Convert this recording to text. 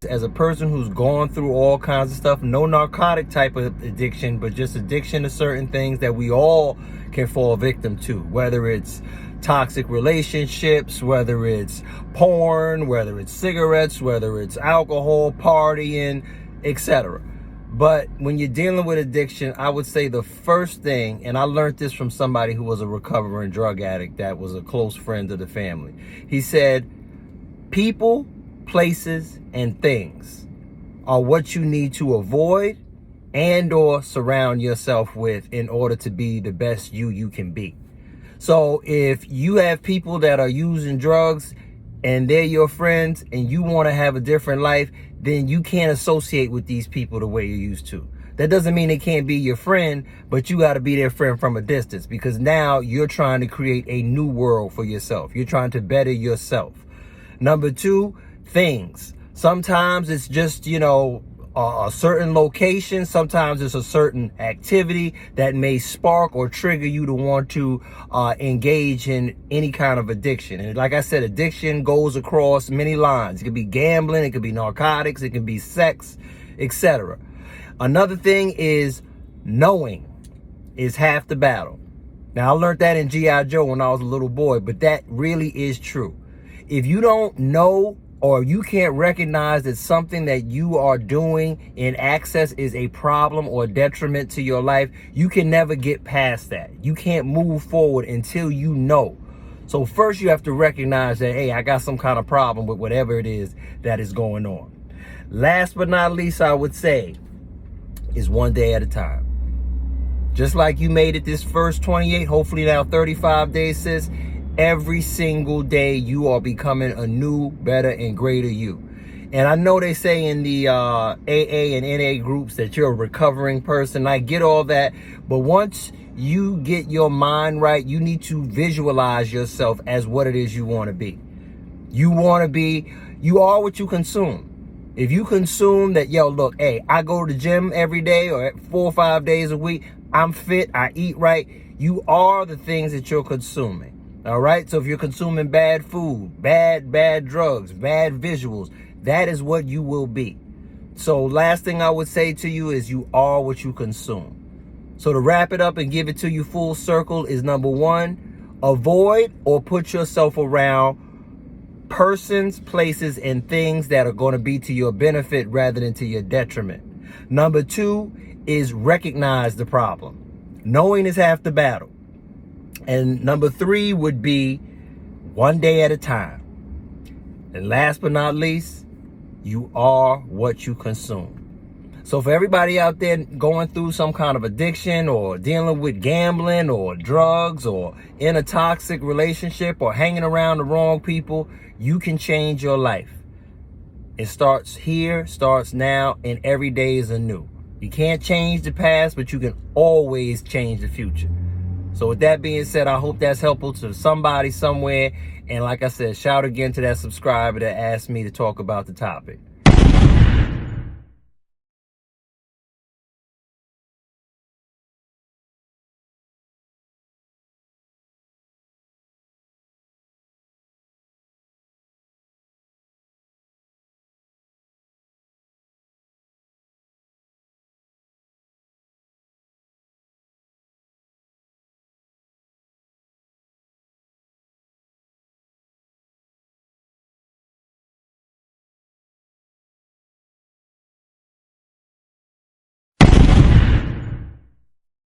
As a person who's gone through all kinds of stuff, no narcotic type of addiction, but just addiction to certain things that we all can fall victim to, whether it's toxic relationships, whether it's porn, whether it's cigarettes, whether it's alcohol, partying, etc. But when you're dealing with addiction, I would say the first thing, and I learned this from somebody who was a recovering drug addict that was a close friend of the family. He said, people, places, and things are what you need to avoid and or surround yourself with in order to be the best you can be. So if you have people that are using drugs and they're your friends and you want to have a different life, then you can't associate with these people the way you used to. That doesn't mean they can't be your friend, but you got to be their friend from a distance, because now you're trying to create a new world for yourself. You're trying to better yourself. Number two, things. Sometimes it's just, a certain location. Sometimes it's a certain activity that may spark or trigger you to want to engage in any kind of addiction. And like I said, addiction goes across many lines. It could be gambling, it could be narcotics, it could be sex, etc. Another thing is knowing is half the battle. Now, I learned that in G.I. Joe when I was a little boy, but that really is true. If you don't know or you can't recognize that something that you are doing in access is a problem or detriment to your life, you can never get past that. You can't move forward until you know. So first you have to recognize that, hey, I got some kind of problem with whatever it is that is going on. Last but not least, I would say, is one day at a time. Just like you made it this first 28, hopefully now 35 days, sis. Every single day you are becoming a new, better, and greater you. And I know they say in the AA and NA groups that you're a recovering person. I get all that. But once you get your mind right, you need to visualize yourself as what it is you want to be. You are what you consume. If you consume that, look, hey, I go to the gym every day or 4 or 5 days a week, I'm fit, I eat right. You are the things that you're consuming. All right. So if you're consuming bad food, bad drugs, bad visuals, that is what you will be. So last thing I would say to you is you are what you consume. So to wrap it up and give it to you full circle is number one, avoid or put yourself around persons, places, and things that are going to be to your benefit rather than to your detriment. Number two is recognize the problem. Knowing is half the battle. And number three would be one day at a time. And last but not least, you are what you consume. So for everybody out there going through some kind of addiction or dealing with gambling or drugs or in a toxic relationship or hanging around the wrong people, you can change your life. It starts here, starts now, and every day is anew. You can't change the past, but you can always change the future. So with that being said, I hope that's helpful to somebody somewhere. And like I said, shout again to that subscriber that asked me to talk about the topic.